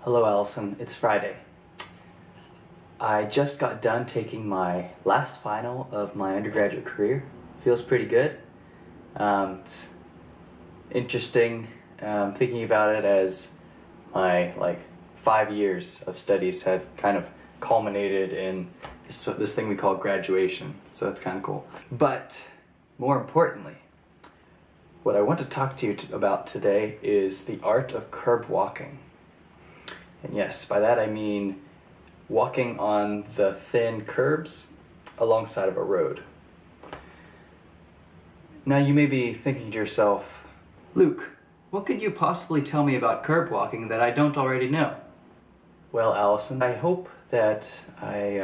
Hello Allison, it's Friday. I just got done taking my last final of my undergraduate career. Feels pretty good. It's interesting thinking about it as my 5 years of studies have kind of culminated in this thing we call graduation, so that's kind of cool. But more importantly, what I want to talk to you about today is the art of curb walking. And yes, by that I mean walking on the thin curbs alongside of a road. Now you may be thinking to yourself, Luke, what could you possibly tell me about curb walking that I don't already know? Well, Allison, I hope that I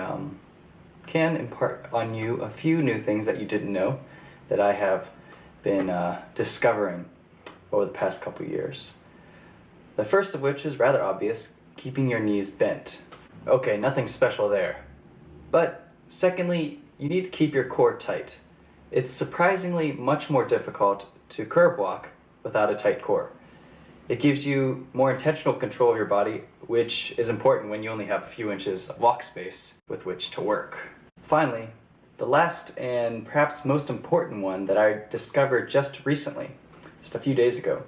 can impart on you a few new things that you didn't know that I have been discovering over the past couple years. The first of which is rather obvious: keeping your knees bent. Okay, nothing special there. But secondly, you need to keep your core tight. It's surprisingly much more difficult to curb walk without a tight core. It gives you more intentional control of your body, which is important when you only have a few inches of walk space with which to work. Finally, the last and perhaps most important one that I discovered just recently, just a few days ago,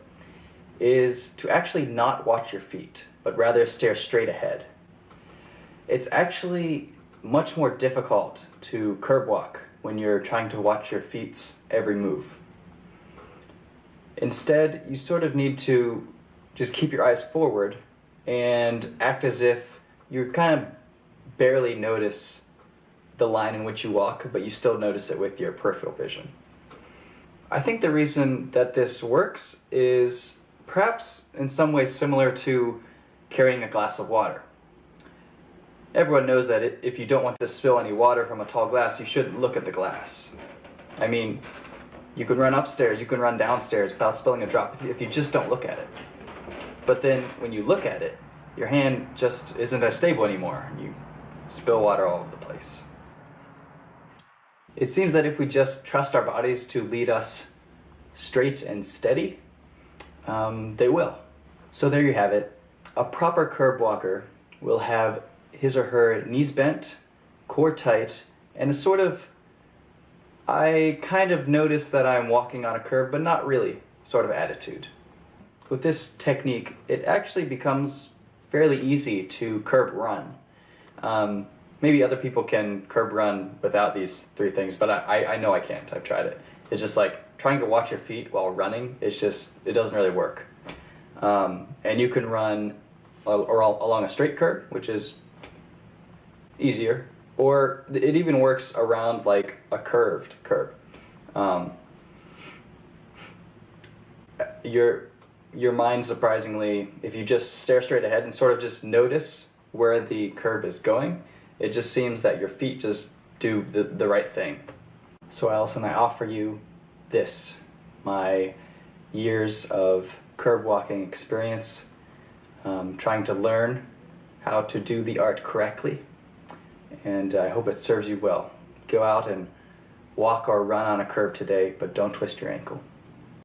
is to actually not watch your feet, but rather stare straight ahead. It's actually much more difficult to curb walk when you're trying to watch your feet's every move. Instead, you sort of need to just keep your eyes forward and act as if you kind of barely notice the line in which you walk, but you still notice it with your peripheral vision. I think the reason that this works is perhaps in some ways similar to carrying a glass of water. Everyone knows that if you don't want to spill any water from a tall glass, you shouldn't look at the glass. I mean, you can run upstairs, you can run downstairs without spilling a drop if you just don't look at it. But then when you look at it, your hand just isn't as stable anymore. You spill water all over the place. It seems that if we just trust our bodies to lead us straight and steady, they will. So there you have it. A proper curb walker will have his or her knees bent, core tight, and a sort of, I kind of notice that I'm walking on a curb, but not really, sort of attitude. With this technique, it actually becomes fairly easy to curb run. Maybe other people can curb run without these three things, but I know I can't. I've tried it. It's just like trying to watch your feet while running, it doesn't really work. And you can run along a straight curb, which is easier, or it even works around like a curved curb. Your mind, surprisingly, if you just stare straight ahead and sort of just notice where the curb is going, it just seems that your feet just do the right thing. So Allison, I offer you this, my years of curb walking experience, trying to learn how to do the art correctly, and I hope it serves you well. Go out and walk or run on a curb today, but don't twist your ankle.